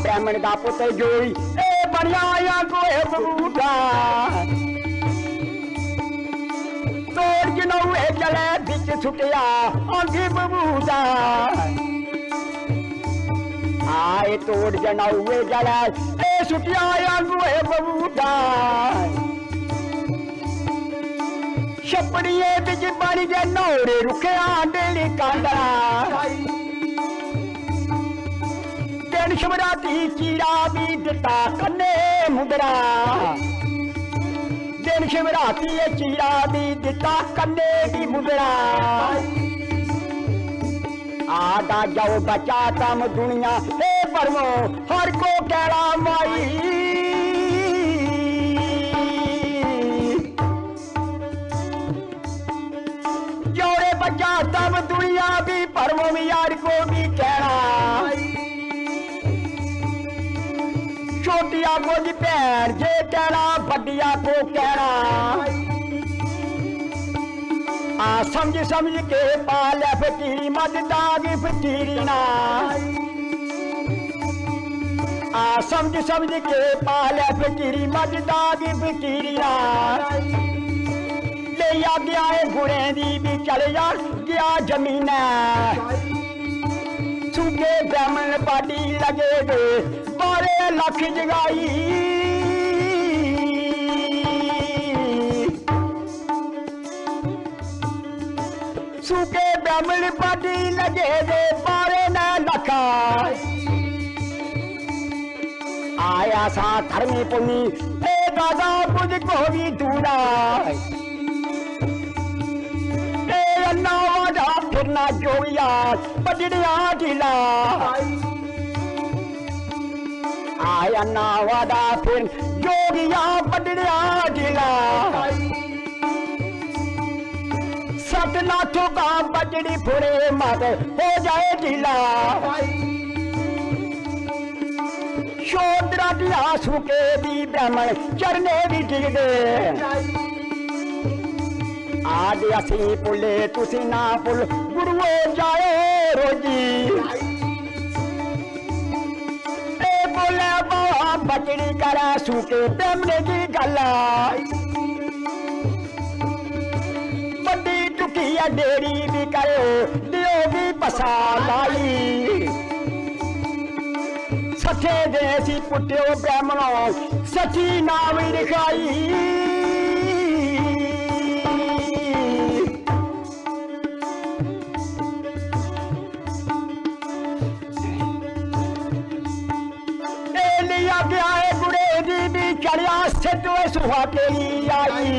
ब्राह्मण दा पुत जोई ए बढ़िया गोए बबूटा तोड़ जनौए चले बिच छुटिया आंधी बबूटा आए तोड़ जनौए जले ए छुटिया गोए बबूटा छपड़िए बिच बन गए नौरे रुखे डेली कांडा शिवराती चीरा भी दिता कन्ने मुदरा दिन शिवराती चीरा भी दिता कन्ने की मुदरा आदा जाओ बचा तम दुनिया हे परमो हर को कहरा माई जोड़े बचा तम दुनिया भी परमो भी यार को भी कहना छोटिया को जी पैर जे कहना बड़िया को कहना आ समझ के पाले फकीरी मत दागी फकीरी ना आ समझ के पाले फकीरी मत दागी फकीरी ना ले आ गया है गुड़े दी भी चले जा गया जमीन सूखे ब्राह्मण पार्टी लगे गए 12 लाख जगाई सूखे ब्राह्मण पार्टी लगे गए 12 लाख आया सा धर्मी पुनी ए दादा कुछ को भी दूरा ए अन्ना फिरना जोड़िया पजड़िया ढीला आया ना वादा फिर जोगिया पटड़िया ढीला सतनाथों का बजड़ी फुरे मत हो जाए ढीला शोधरा दिया सूखे भी ब्राह्मण चरने भी डिगदे आज असी पुले तुसी ना पुल गुरुओ जाए रोजी बोले बाबा बचड़ी करा सूखे ब्राह्मणे की गला बड़ी टुकी डेरी भी करो दियो भी पसा लाई सठे देसी पुट्यो ब्राह्मणों सठी नाम लिखाई चढ़िया सिद्धो सुहा के लिए आई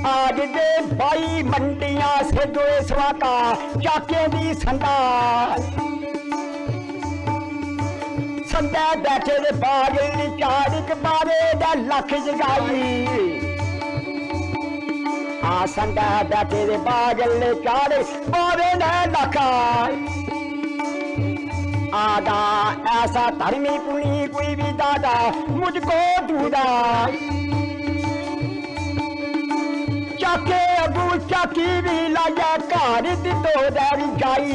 आज दे भाई मंडिया सिद्धो सुहा का चाके दी संदा संदा बैठे दे बाग चारिक बारे दा लख जगाई आ संदा बैठे दे बाग चारे बारे दा लख आदा ऐसा धर्मी पुनी कोई भी दादा मुझको दूदा चाके अबू चाकी भी लाया घर दितो दैरी जाई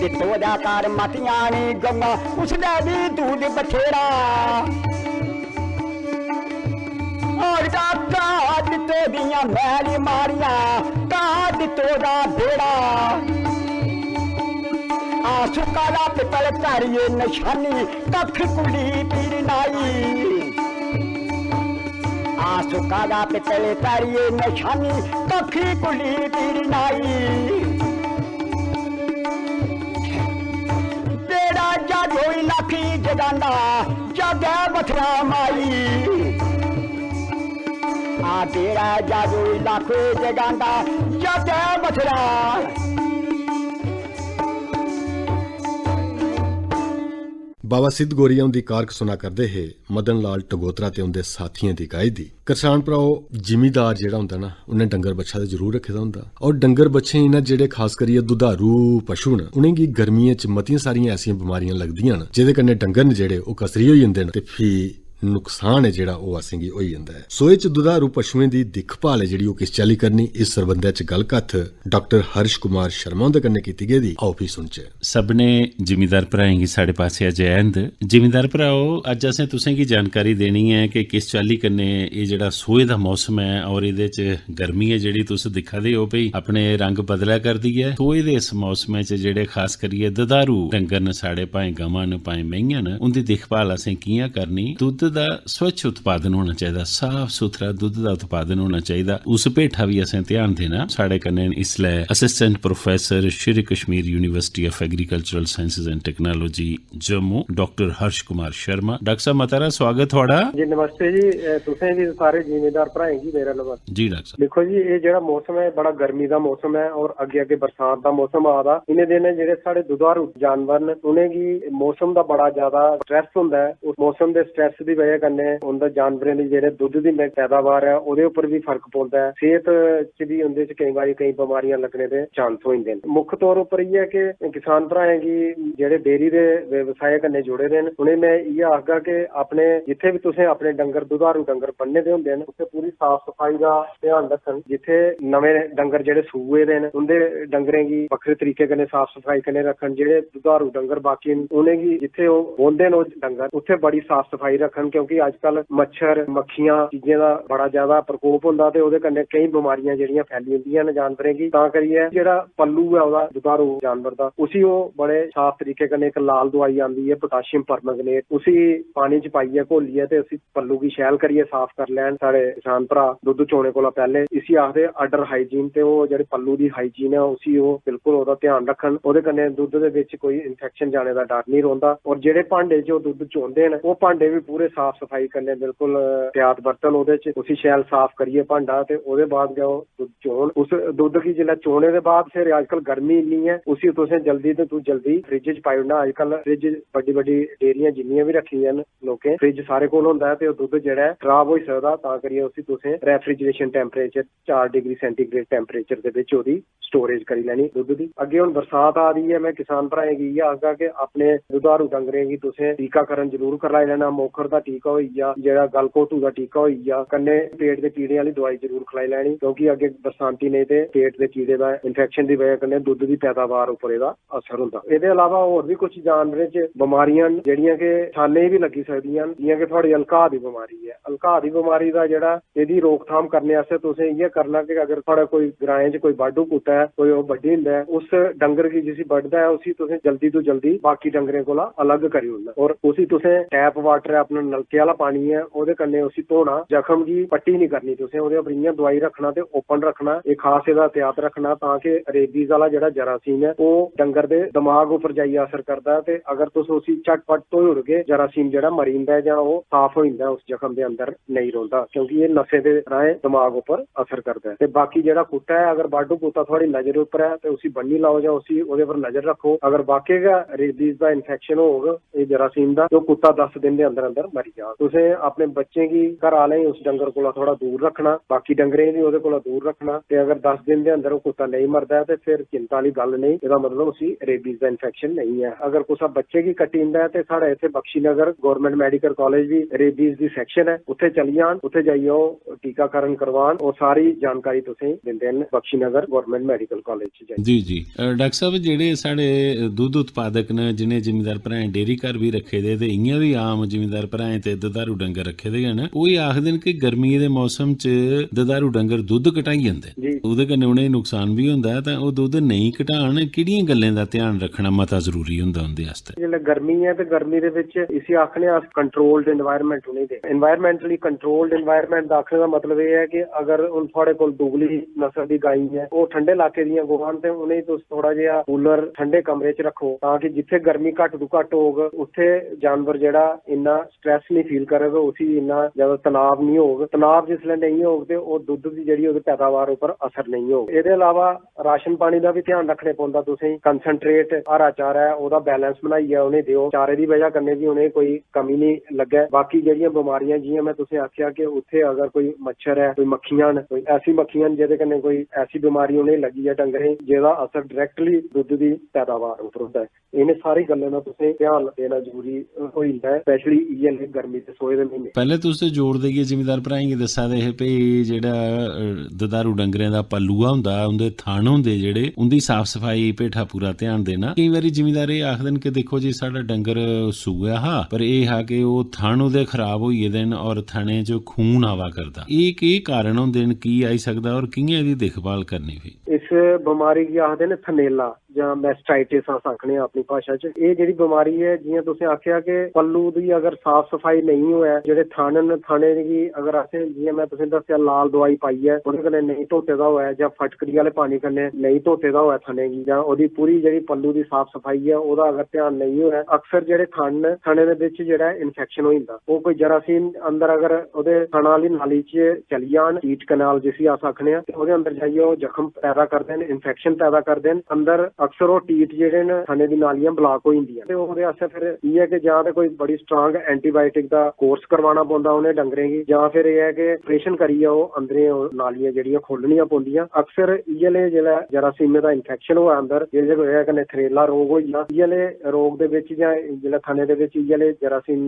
दितो दा कार मतियां नी गंगा उसने भी दूध बथेरा और का दितो दिया मैली मारिया का दितो दा भेड़ा सुकाला पितल तारिये निशानी कख कुली पीर नाई सुकाला पितल तारिये निशानी कख कुली पीर नाई जगांदा जगे बथरा माई आ तेरा जादू लाखों जगांदा जगे बथरा बाबा सिद्ध गोरिया उनकी कारक सुना करते है मदन लाल टगोत्रा ते उनके साथियों की गाय दी। किसान भराओ जिमीदार जेड़ा हुंदा ना उन्हें डंगर बच्छा तो जरूर रखे दा हुंदा और डंगर बच्छे इन्हां जेड़े खास करियै दुधारू पशु न उनेंगी गर्मियें च मतियां सारियां ऐसियां बीमारियां लगदियां न जेदे कन्नै डंगर न जेड़े ओह कसरी होई जंदे न ते फ्ही नुकसान है जेड़ा ओह असेंगी होई जंदा है। सोए च दुधारू पशुएं दी दिक्खभाल है जेड़ी ओह किस चाल्ली करनी इस सरबंधै च गल कत्थ डॉक्टर हर्ष कुमार शर्मा हुंदे कन्नै कीती गेदी। आओ फ्ही सुनचे। सबने जिमीदार भराएं गी साढ़े पासे अज ऐंद जिमीदार भराओ अज असें तुसें गी जानकारी देनी है कि किस चाल्ली कन्नै एह् जेह्ड़ा सोहे दा मौसम है और एह्दे च गर्मी है जेह्ड़ी तुस दिक्खा दे हो भई अपने रंग बदलै करदी है। सोहे दे इस मौसमै च जेह्ड़े खास करियै दुधारू डंगर न साढ़े भाएं गवां न भाएं मेहियां न उंदी दिक्खभाल असें कि'यां करनी। दुद्ध दा स्वच्छ उत्पादन होना चाहिदा साफ सुथरा दुद्ध दा उत्पादन होना चाहिदा उस भेठा भी असें ध्यान देना। साढ़े कन्नै इसलै assistant professor Shri Kashmir university of agricultural sciences and technology Jammu doctor Harsh Kumar Sharma. Doctor साहब मतारा स्वागत थोड़ा जी। नमस्ते जी तुसें जी सारे जिमीदार भराएं जी मेरा नमस्ते जी। डॉक्टर साहब देखो जी ये जेड़ा मौसम है बड़ा गर्मी दा मौसम है और अगे अगे बरसात दा मौसम आ दा। इन्हें दिन जेड़े साढ़े दुधारू जानवर न उनेंगी मौसम दा बड़ा ज्यादा स्ट्रेस हुंदा है। उस मौसम दे स्ट्रेस दी वजह कन्नै उंदा जानवरें दी जेड़े दुद्ध दी पैदावार है ओहदे उपर भी फर्क पौंदा है। सेहत च भी उंदे च कई बारी कई बीमारियां लगने दे चांस हो जंदे न। मुक्ख तौर उपर इयै कि किसान भराएं गी जेड़े डेयरी दे व्यवसाय कन्नै जुड़े दे न उनें मैं इयै आखगा कि अपने जिथे भी तुसें अपने डंगर दुधारू डंगर बन्ने दे हुंदे न उत्थे पूरी साफ सफाई दा ध्यान रखन। जिथे नमें डंगर जेड़े सूए दे न उंदे डंगरें गी बक्खरे तरीके कन्नै साफ सफाई कन्नै रखन। जेड़े दुधारू डंगर बाकी न उनेंगी जिथे ओह बोंदे न डंगर उत्थे बड़ी साफ सफाई रखन क्योंकि अजकल मच्छर मक्खियां चीजें दा बड़ा ज्यादा प्रकोप हुंदा ते ओहदे कन्नै कई बीमारियां जेड़ियां फैली जंदियां न जानवरें गी। तां करियै जेड़ा पल्लू है ओहदा दुधारू जानवर दा उसी ओह बड़े साफ तरीके कन्नै एक लाल दवाई आंदी है पोटाशियम परमंगनेट उसी पानी च पाइयै घोलियै ते उसी पल्लू गी शैल करियै साफ कर लैन। साढ़े किसान भरा दुद्ध चोने कोला पैहले इसी आखदे अडर हाइजीन ते ओह जेह्ड़े पल्लू दी हाइजीन है उसी ओह बिल्कुल ओहदा ध्यान रखन। ओहदे कन्नै दुद्ध दे विच कोई इन्फेक्शन जाने दा डर नहीं रौंह्दा और जेह्ड़े भांडे च ओह दुद्ध चोंदे न ओह भांडे भी पूरे साफ सफाई कन्नै बिल्कुल त्यात बर्तन ओहदे च उसी शैल साफ करियै भांडा ते ओहदे बाद गै ओह दुद्ध चोन। उस दुद्ध गी जिल्लै चोने दे बाद फिर अजकल गर्मी इन्नी है उसी तुसें जल्दी तो तू जल्दी फ्रिज च पाई ओड़ना। अजकल फ्रिज बड्डी बड्डी डेयरियां जिन्नियां भी रखी दियां न लोकें फ्रिज सारे कोल होंदा है ते ओह दुद्ध जेह्ड़ा है खराब होई सकदा। तां करियै उसी तुसें refrigeration temperature 4 degree centigrade temperature दे विच ओहदी स्टोरेज करी लैनी दुद्ध दी। अग्गे हुण बरसात आ रही है मैं किसान भराएं गी इयै आखगा कि अपने दुधारू डंगरें गी तुसें टीकाकरण जरूर कराई लैना। मोखर दा टीका होई गेआ जेह्ड़ा गलघोटू दा टीका होई गेआ कन्नै पेट दे कीड़े आह्ली दवाई जरूर खलाई लैनी क्योंकि अग्गे बरसांती नेईं ते पेट दे कीड़े दा इन्फेक्शन दी वजह कन्नै दुद्ध दी पैदावार उप्पर एह्दा असर होंदा। एह्दे अलावा होर भी कुछ जानवरें च बमारियां न जेह्ड़ियां कि इंसानें बी लग्गी सकदियां न जियां कि थुआढ़ी हलकाऽ दी बमारी है। हलकाऽ दी बमारी दा जेह्ड़ा एह्दी रोकथाम करने आस्तै तुसें इयै करना कि अगर थुआढ़ा कोई ग्राएं च कोई बाड्डू कुत्ता है कोई ओह् बड्ढी जंदा है उस डंगर गी जिसी बड्ढदा है उसी तुसें जल्दी तो जल्दी बाकी डंगरें कोला अलग करी ओड़ना और उसी तुसें टैप वाटर अपना नलके आह्ला पानी है ओह्दे कन्नै उसी धोना। जख्म गी पट्टी नहीं करनी तुसें ओह्दे उप्पर इ'यां दवाई रखना ते ओपन रखना। एक खास एह्दा एहतियात रखना तां कि रेबीज आह्ला जेह्ड़ा जरासीम है ओह् डंगर दे दमाग उप्पर जाइयै असर करदा ते अगर तुस उसी झटपट धोई ओड़गे जरासीम जेह्ड़ा मरी जंदा जां ओह् साफ हो जंदा उस जख्म दे अंदर नेईं रौंह्दा क्योंकि एह् नसें दे राहें दमाग उप्पर असर करदा है। ते बाकी जेह्ड़ा कुत्ता है अगर बाड्डू कुत्ता थुआढ़ी नजर उप्पर है ते उसी बन्नी लाओ जां उसी ओह्दे उप्पर नजर रखो। अगर वाकई गै रेबीज दा इन्फेक्शन होग एह् जरासीम दा ते ओह् कुत्ता 10 दिन दे अंदर अंदर मरी जाग। तुसें अपने बच्चें गी घर आह्लें गी उस डंगर कोला थोड़ा दूर रखना बाकी डंगरें गी ओह्दे कोला दूर रखना ते अगर 10 दिन दे अंदर ओह् कुत्ता नहीं मरदा है ते फिर चिंता आह्ली गल्ल नहीं। एह्दा मतलब उसी रेबीज दा इन्फेक्शन नहीं है। अगर कुसै बच्चे गी कट्टी जंदा है ते साढ़े इत्थे बख्शीनगर गौरमेंट मेडिकल कॉलेज भी रेबीज दी सैक्शन है उत्थे चली जान उत्थे जाइयै ओह् टीकाकरण करवान और सारी जानकारी तुसें दिंदे न बख्शीनगर गौरमेंट मेडिकल कॉलेज च जी जी। डॉक्टर साहब जेह्ड़े साढ़े दुद्ध उत्पादक न जिनें जिमीदार भ्राएं डेयरी घर भी रखे दे ते इ'यां भी आम जिमीदार भ्राएं ਥਾਂ ਤੇ ਦੁਧਾਰੂ ਡੰਗਰ ਰੱਖੇ ਦੇ ਹਨ, ਉਹ ਹੀ ਆਖਦੇ ਨੇ ਕਿ ਗਰਮੀ ਦੇ ਮੌਸਮ 'ਚ ਦੁਧਾਰੂ ਡੰਗਰ ਦੁੱਧ ਘਟਾਈ ਜਾਂਦੇ, ਉਹਦੇ ਕन्नै ਉਹਨੇ ਨੁਕਸਾਨ ਵੀ ਹੁੰਦਾ, ਤਾਂ ਉਹ ਦੁੱਧ ਨਹੀਂ ਘਟਾਉਣ ਕਿਹੜੀਆਂ ਗੱਲਾਂ ਦਾ ਧਿਆਨ ਰੱਖਣਾ ਮਤਾ ਜ਼ਰੂਰੀ ਹੁੰਦਾ ਉਹਦੇ ਵਾਸਤੇ? जिसले गर्मी है तो गर्मी दे विच इसी आखने अस कंट्रोल्ड एनवायरनमेंट होने दे। एनवायरमेंटली कंट्रोल्ड एनवायरमेंट दा आखने दा मतलब ये है कि अगर हुण थोड़े कोल दुगली नस्ल दी गाई है, वो ठंडे इलाके दियां गोहां ते उन्हें तुस थोड़ा जिहा कूलर ठंडे कमरे च रखो, ताकि जिथे गर्मी घट तू घट होग उत्थे जानवर जेहड़ा इन्ना स्ट्रेस नहीं फील करेगा, उसी इन्ना ज्यादा तनाव नहीं होग। तनाव जिसले नहीं होग ते वो दुद्ध दी जेहड़ी ओहदी पैदावार उपर असर नहीं होग। इहदे अलावा राशन पानी दा भी ध्यान रखने पौंदा। तुसीं कंसनट्रेट हरा चारा है ओहदा बैलेंस बनाइए उन्हें दिओ, चारे दी वजह कन्नै भी उन्हें कोई कमी नहीं लगे। बाकी जेहड़ियां बीमारियां जियां मैं तुसें आखिया कि उत्थे अगर कोई मच्छर है, कोई मक्खियां न, कोई ऐसी मक्खियां जेहदे कन्नै कोई ऐसी बीमारी उन्हें लगी है डंगरें जेहदा असर डायरैक्टली दुद्ध दी पैदावार उपर होंदा है। इन्हें सारी गल्लां दा तुसें ध्यान देना जरूरी होइंदा है, स्पैशली इयै गर्मी ते सोए दे महीने। ਪਹਿਲੇ ਤੁਸੀਂ ਜੋੜ ਦੇਈਏ ਜ਼ਿਮੀਂਦਾਰ ਭਰਾਵਾਂ ਕੀ ਦੱਸਾਂ ਦੇ ਭਈ ਜਿਹੜਾ ਦੁਧਾਰੂ ਡੰਗਰਾਂ ਦਾ ਪਲੂਆ ਹੁੰਦਾ, ਉਹਦੇ ਥਣ ਹੁੰਦੇ ਜਿਹੜੇ, ਉਹਦੀ ਸਾਫ਼ ਸਫਾਈ ਪੇਠਾ ਪੂਰਾ ਧਿਆਨ ਦੇਣਾ। ਕਈ ਵਾਰੀ ਜ਼ਿਮੀਂਦਾਰ ਇਹ ਆਖਦੇ ਨੇ ਕਿ ਦੇਖੋ ਜੀ ਸਾਡਾ ਡੰਗਰ ਸੂਆ ਹਾ, ਪਰ ਇਹ ਹੈ ਕਿ ਉਹ ਥਣ ਉਹਦੇ ਖਰਾਬ ਹੋਈਏ ਦੇਣ ਔਰ ਥਣੇ 'ਚੋਂ ਖੂਨ ਆਵਾ ਕਰਦਾ। ਇਹ ਕੀ ਕਾਰਨ ਹੁੰਦੇ ਨੇ, ਕੀ ਆਈ ਸਕਦਾ ਔਰ ਕਿਵੇਂ ਇਹਦੀ ਦੇਖਭਾਲ ਕਰਨੀ ਵੀ? इस बीमारी की आखदे ने थनेला ਜਾਂ ਮੈਸਟਾਈਟਿਸ ਆ ਸਕਣੇ ਆਪਣੀ ਭਾਸ਼ਾ 'ਚ। ਇਹ ਜਿਹੜੀ ਬਿਮਾਰੀ ਹੈ, ਜਿਵੇਂ ਤੁਸੀਂ ਆਖਿਆ ਕਿ ਪੱਲੂ ਦੀ ਅਗਰ ਸਾਫ਼ ਸਫਾਈ ਨਹੀਂ ਹੋਇਆ, ਜਿਹੜੇ ਥਾਣੇ ਦੀ ਅਗਰ ਅਸੀਂ ਜਿਵੇਂ ਮੈਂ ਤੁਸੀਂ ਦੱਸਿਆ ਲਾਲ ਦਵਾਈ ਪਾਈ ਹੈ, ਉਹਦੇ ਕਨੇ ਨਹੀਂ ਧੋਤੇ ਦਾ ਹੋਇਆ, ਜਾਂ ਫਟਕੜੀ ਵਾਲੇ ਪਾਣੀ ਕਨੇ ਨਹੀਂ ਧੋਤੇ ਦਾ ਹੋਇਆ ਥਣੇ ਦੀ, ਜਾਂ ਉਹਦੀ ਪੂਰੀ ਜਿਹੜੀ ਪੱਲੂ ਦੀ ਸਾਫ਼ ਸਫਾਈ ਹੈ ਉਹਦਾ ਅਗਰ ਧਿਆਨ ਨਹੀਂ ਹੋਇਆ, ਅਕਸਰ ਜਿਹੜੇ ਥਣੇ ਦੇ ਵਿੱਚ ਜਿਹੜਾ ਇਨਫੈਕਸ਼ਨ ਹੋ ਜਾਂਦਾ। ਉਹ ਕੋਈ ਜਰਾਸੀਮ ਅੰਦਰ ਅਗਰ ਉਹਦੇ ਥਣਾ ਵਾਲੀ ਨਾਲੀ 'ਚ ਚਲੀ ਜਾਣ, ਈਟ ਕਨਾਲ ਜਿਸੀ ਆ ਸਕਣੇ ਆ, ਤੇ ਉਹਦੇ ਅੰਦਰ ਜਾਈਏ ਉਹ ਜ਼ਖਮ ਪੈਦਾ ਕਰਦੇ ਨੇ, ਇਨਫੈਕਸ਼ਨ ਪੈਦਾ ਕਰਦੇ ਨੇ ਅੰਦਰ। ਅਕਸਰ ਉਹ ਟੀਟ ਜਿਹੜੇ ਨੇ ਥਣੇ ਦੀ ਨਾਲੀਆਂ ਬਲਾਕ ਹੋ ਜਾਂਦੀਆਂ, ਤੇ ਉਹਦੇ ਵਾਸਤੇ ਫਿਰ ਇਹ ਹੈ ਕਿ ਜਾਂ ਤੇ ਕੋਈ ਬੜੀ ਸਟਰੋਂਗ ਐਂਟੀਬਾਇਓਟਿਕ ਦਾ ਕੋਰਸ ਕਰਵਾਉਣਾ ਪੈਂਦਾ ਉਹਨੇ ਡੰਗਰੇ ਦੀ, ਜਾਂ ਫਿਰ ਇਹ ਹੈ ਕਿ ਆਪਰੇਸ਼ਨ ਕਰੀਏ ਉਹ ਅੰਦਰੇ ਨਾਲੀਆਂ ਜਿਹੜੀਆਂ ਖੋਲਣੀਆਂ ਪੈਂਦੀਆਂ। ਅਕਸਰ ਇਹਲੇ ਜਿਹੜਾ ਜਰਾਸੀਮੇ ਦਾ ਇਨਫੈਕਸ਼ਨ ਹੋਇਆ ਅੰਦਰ, ਜਿਹਦੇ ਹੋਇਆ ਕਿ ਥਰੇਲਾ ਰੋਗ ਹੋ ਜਾਂਦਾ, ਇਹਲੇ ਰੋਗ ਦੇ ਵਿੱਚ ਜਾਂ ਜਿਹੜਾ ਥਣੇ ਦੇ ਵਿੱਚ ਇਹਲੇ ਜਰਾਸੀਮ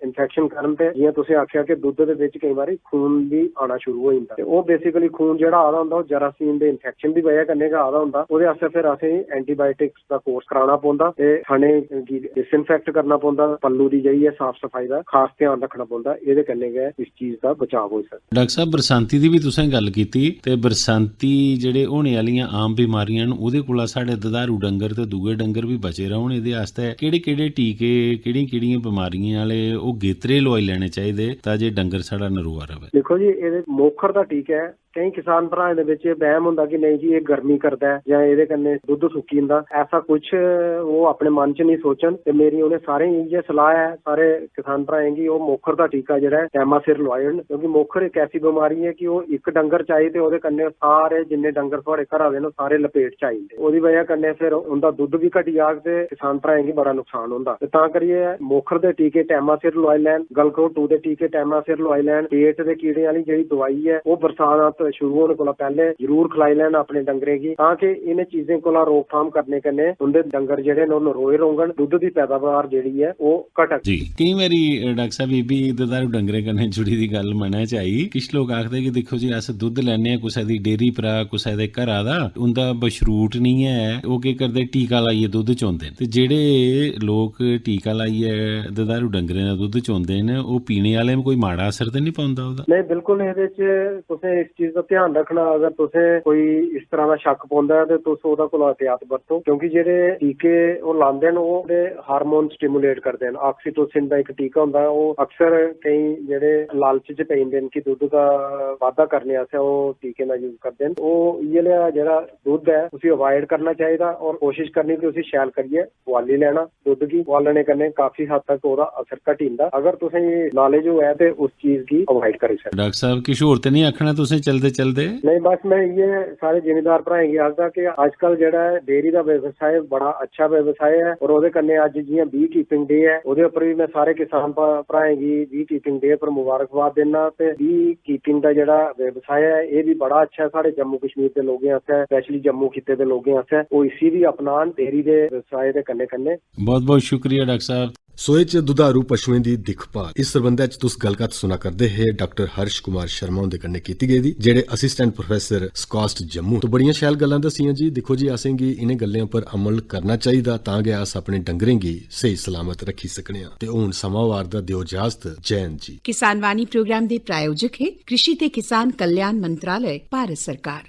ਇਨਫੈਕਸ਼ਨ ਕਰਨ ਤੇ ਜਿਵੇਂ ਤੁਸੀਂ ਆਖਿਆ ਕਿ ਦੁੱਧ ਦੇ ਵਿੱਚ ਕਈ ਵਾਰੀ ਖੂਨ ਵੀ ਆਉਣਾ ਸ਼ੁਰੂ ਹੋ ਜਾਂਦਾ, ਤੇ ਉਹ ਬੇਸਿਕਲੀ ਖੂਨ ਜਿਹੜਾ ਆਦਾ ਹੁੰਦਾ ਉਹ ਜਰਾਸੀਮ ਦੇ ਇਨਫੈਕਸ਼ਨ ਦੀ ਵਜ੍ਹਾ ਕਰਨੇ ਦਾ ਆਦਾ ਹੁੰਦਾ। ਉਹਦੇ ਵਾਸਤੇ ਫਿਰ ਅਸੀਂ ਐਂਟੀਬਾਇਓਟਿਕਸ ਦਾ ਕੋਰਸ ਕਰਾਉਣਾ ਪੈਂਦਾ, ਤੇ ਥਣੇ ਡਿਸਇਨਫੈਕਟ ਕਰਨਾ ਪੈਂਦਾ, ਪੱਲੂ ਦੀ ਜਿਹੜੀ ਹੈ ਸਾਫ਼ ਸਫਾਈ ਦਾ ਖਾਸ ਧਿਆਨ ਰੱਖਣਾ ਪੈਂਦਾ। ਇਹਦੇ ਕਰਨੇ ਗਏ ਇਸ ਚੀਜ਼ ਦਾ ਬਚਾਅ ਹੋ ਸਕਦਾ। ਡਾਕਟਰ ਸਾਹਿਬ, ਬਰਸਾਂਤੀ ਦੀ ਵੀ ਤੁਸੀਂ ਗੱਲ ਕੀਤੀ, ਤੇ ਬਰਸਾਂਤੀ ਜਿਹੜੇ ਹੋਣੇ ਵਾਲੀਆਂ ਆਮ ਬਿਮਾਰੀਆਂ ਨੂੰ ਉਹਦੇ ਕੋਲ ਸਾਡੇ ਦੁਧਾਰੂ ਡੰਗਰ ਤੇ ਦੂਏ ਡੰਗਰ ਵੀ ਬਚੇ ਰਹਿਣ, ਇਹਦੇ ਵਾਸਤੇ ਕਿਹੜੇ ਟੀਕੇ, ਕਿਹੜੀਆਂ ਬਿਮਾਰੀਆਂ ਵਾਲੇ ਉਹ ਗੇਤਰੇ ਲਵਾਈ ਲੈਣੇ ਚਾਹੀਦੇ ਤਾਂ ਜੇ ਡੰਗਰ ਸਾਡਾ ਨਰੂਆ ਰਵੇ? ਦੇਖੋ ਜੀ, ਇਹਦੇ ਮੋਖਰ ਦਾ ਟੀਕਾ ਹੈ। ਕਈ ਕਿਸਾਨ ਭਰਾਵਾਂ ਦੇ ਵਿੱਚ ਵਹਿਮ ਹੁੰਦਾ ਕਿ ਨਹੀਂ ਜੀ ਇਹ ਗਰਮੀ ਕਰਦਾ ਹੈ ਜਾਂ ਇਹਦੇ ਕੰਨੇ ਦੁੱਧ ਸੁੱਕੀ ਜਾਂਦਾ, ਐਸਾ ਕੁਝ ਉਹ ਆਪਣੇ ਮਨ 'ਚ ਨਹੀਂ ਸੋਚਣ। ਤੇ ਮੇਰੀ ਉਹਨੇ ਸਾਰੇ ਇਹ ਸਲਾਹ ਹੈ ਸਾਰੇ ਕਿਸਾਨ ਭਰਾਵਾਂ ਦੀ, ਉਹ ਮੋਖਰ ਦਾ ਟੀਕਾ ਜਿਹੜਾ ਟਾਈਮਾਂ ਸਿਰ ਲਵਾਉਣ, ਕਿਉਂਕਿ ਮੋਖਰ ਇੱਕ ਐਸੀ ਬਿਮਾਰੀ ਹੈ ਕਿ ਉਹ ਇੱਕ ਡੰਗਰ ਚਾਹੀ ਤੇ ਉਹਦੇ ਕੰਨੇ ਸਾਰੇ ਜਿੰਨੇ ਡੰਗਰ ਤੁਹਾਡੇ ਘਰ ਆਵੇ ਨੇ ਸਾਰੇ ਲਪੇਟ 'ਚ ਆਈ, ਉਹਦੀ ਵਜ੍ਹਾ ਕੰਨੇ ਫਿਰ ਉਹਦਾ ਦੁੱਧ ਵੀ ਘਟੀ ਆ ਤੇ ਕਿਸਾਨ ਭਰਾਵਾਂ ਦੀ ਬੜਾ ਨੁਕਸਾਨ ਹੁੰਦਾ। ਤੇ ਤਾਂ ਕਰੀਏ ਮੋਖਰ ਦੇ ਟੀਕੇ ਟਾਈਮਾਂ ਸਿਰ ਲਵਾਈ ਲੈਣ, ਗਲਕੋ 2 ਦੇ ਟੀਕੇ ਟਾਈਮਾਂ ਸਿਰ ਲਵਾਈ ਲੈਣ, ਪੇਟ ਦੇ ਕੀੜੇ ਵਾਲੀ ਜਿਹੜੀ ਦਵਾਈ ਹੈ ਉਹ ਬਰਸਾਤ ਸ਼ੁਰੂ ਹੋਣ ਕੋਲ ਪਹਿਲੇ ਜ਼ਰੂਰ ਖਿਲਾਈ ਲੈਣ ਆਪਣੇ ਡੰਗਰੇ की, ਤਾਂ ਕਿ ਇਹਨੇ ਚੀਜ਼ਾਂ ਕੋਲ ਰੋਕਥਾਮ ਕਰਨੇ ਕੰਨੇ ਉਹਦੇ ਡੰਗਰ ਜਿਹੜੇ ਨੇ ਉਹ ਨਰੋਏ ਰੋਗਣ, ਦੁੱਧ ਦੀ ਪੈਦਾਵਾਰ ਜਿਹੜੀ ਹੈ ਉਹ ਘਟਕ ਜੀ। ਕਈ ਵਾਰੀ ਡਾਕਟਰ ਸਾਹਿਬ ਇਹ ਵੀ ਦੁਧਾਰੂ ਡੰਗਰੇ ਕੰਨੇ ਜੁੜੀ ਦੀ ਗੱਲ ਮੰਨਣਾ ਚਾਹੀ, ਕੁਛ ਲੋਕ ਆਖਦੇ ਕਿ ਦੇਖੋ ਜੀ ਅਸ ਦੁੱਧ ਲੈਣੇ ਆ ਕਿਸੇ ਦੀ ਡੇਰੀ ਭਰਾ, ਕਿਸੇ ਦੇ ਘਰਾਂ ਦਾ, ਉਹਦਾ ਬਸ਼ਰੂਟ ਨਹੀਂ ਹੈ, ਉਹ ਕੀ ਕਰਦੇ ਟੀਕਾ ਲਾਈਏ ਦੁੱਧ ਚੋਂਦੇ, ਤੇ ਜਿਹੜੇ ਲੋਕ ਟੀਕਾ ਲਾਈਏ ਦੁਧਾਰੂ ਡੰਗਰੇ ਦਾ ਦੁੱਧ ਚੋਂਦੇ ਨੇ ਉਹ ਪੀਣੇ ਵਾਲੇ ਨੂੰ ਕੋਈ ਮਾੜਾ ਅਸਰ ਤੇ ਨਹੀਂ ਪਾਉਂਦਾ ਉਹਦਾ? ਨਹੀਂ, ਬਿਲਕੁਲ ਇਹਦੇ 'ਚ ਤੁਸੀਂ ਇਸ ਚੀਜ਼ ਦਾ ਧਿਆਨ ਰੱਖਣਾ। ਅਗਰ ਤੁਸੀਂ ਕੋਈ ਇਸ ਤਰ੍ਹਾਂ ਦਾ ਸ਼ੱਕ ਪਾਉਂਦਾ ਤੇ ਤੁਸੀਂ ਉਹਦਾ ਕੋਲ ਅਹਤਿਆਤ ਵਰਤੋ, ਕਿਉਂਕਿ ਜਿਹੜੇ ਟੀਕੇ ਉਹ ਲਾਉਂਦੇ ਨੇ ਉਹ ਹਾਰਮੋਨ ਸਟਿਮੂਲੇਟ ਕਰਦੇ ਨੇ। ਆਕਸੀਟੋਸਿਨ ਦਾ ਇੱਕ ਟੀਕਾ ਹੁੰਦਾ, ਉਹ ਅਕਸਰ ਕਈ ਜਿਹੜੇ ਲਾਲਚ 'ਚ ਪੈਂਦੇ ਨੇ ਕਿ ਦੁੱਧ ਦਾ ਵਾਧਾ ਕਰਨੇ ਵਾਸਤੇ ਉਹ ਟੀਕੇ ਦਾ ਯੂਜ਼ ਕਰਦੇ ਨੇ। ਉਹ ਇਹ ਲਿਆ ਜਿਹੜਾ ਦੁੱਧ ਹੈ ਤੁਸੀਂ ਅਵਾਇਡ ਕਰਨਾ ਚਾਹੀਦਾ, ਔਰ ਕੋਸ਼ਿਸ਼ ਕਰਨੀ ਕਿ ਤੁਸੀਂ ਸ਼ੈਲ ਕਰੀਏ ਉਬਾਲੀ ਲੈਣਾ ਦੁੱਧ ਦੀ, ਉਬਾਲਣੇ ਕਰਨੇ ਕਾਫੀ ਹੱਦ ਤੱਕ ਉਹਦਾ ਅਸਰ ਘਟਿੰਦਾ। ਅगर ਤੁਸੀਂ ਨॉलेज हो है तो उस चीज की अवॉइड कर सकते। डॉक्टर साहब किश होर ते नहीं आखना तुसें चलते चलते? नहीं, बस मैं ये सारे जिमीदार भराएं गी आखदा कि अजकल जेहड़ा डेयरी दा व्यवसाय बड़ा अच्छा व्यवसाय है, और ओहदे कन्ने अज जियां बी कीपिंग डे है ओहदे उपर भी मैं सारे किसान भराएं गी बी कीपिंग डे पर मुबारकबाद देना। ते बी कीपिंग दा जेहड़ा व्यवसाय है ये भी बड़ा अच्छा है साढ़े जम्मू कश्मीर के लोगों आस्तै, स्पैशली जम्मू खिते के लोगों आस्तै। वो इसी भी अपनान डेयरी दे व्यवसाय दे कन्ने कन्ने। बहुत बहुत शुक्रिया डॉक्टर साहब। सोए च दुधारू पशुएं दी दिखभाल इस सरबंधै च तुस गलबात सुना करदे हे डॉक्टर हर्ष कुमार शर्मा हुंदे कन्नै कीती गेदी जेह्ड़े असिस्टेंट प्रोफेसर स्कॉस्ट जम्मू। तो बड़ियां शैल गल्लां दस्सियां जी। दिक्खो जी असेंगी इनें गल्लें पर अमल करना चाहिदा तां गै अस अपने डंगरें गी सही सलामत रखी सकने आं। ते हुण समावार दा दिओ इजाजत। जय हिंद जी। किसान वाणी प्रोग्राम दे प्रायोजक है कृषि ते किसान कल्याण मंत्रालय, भारत सरकार।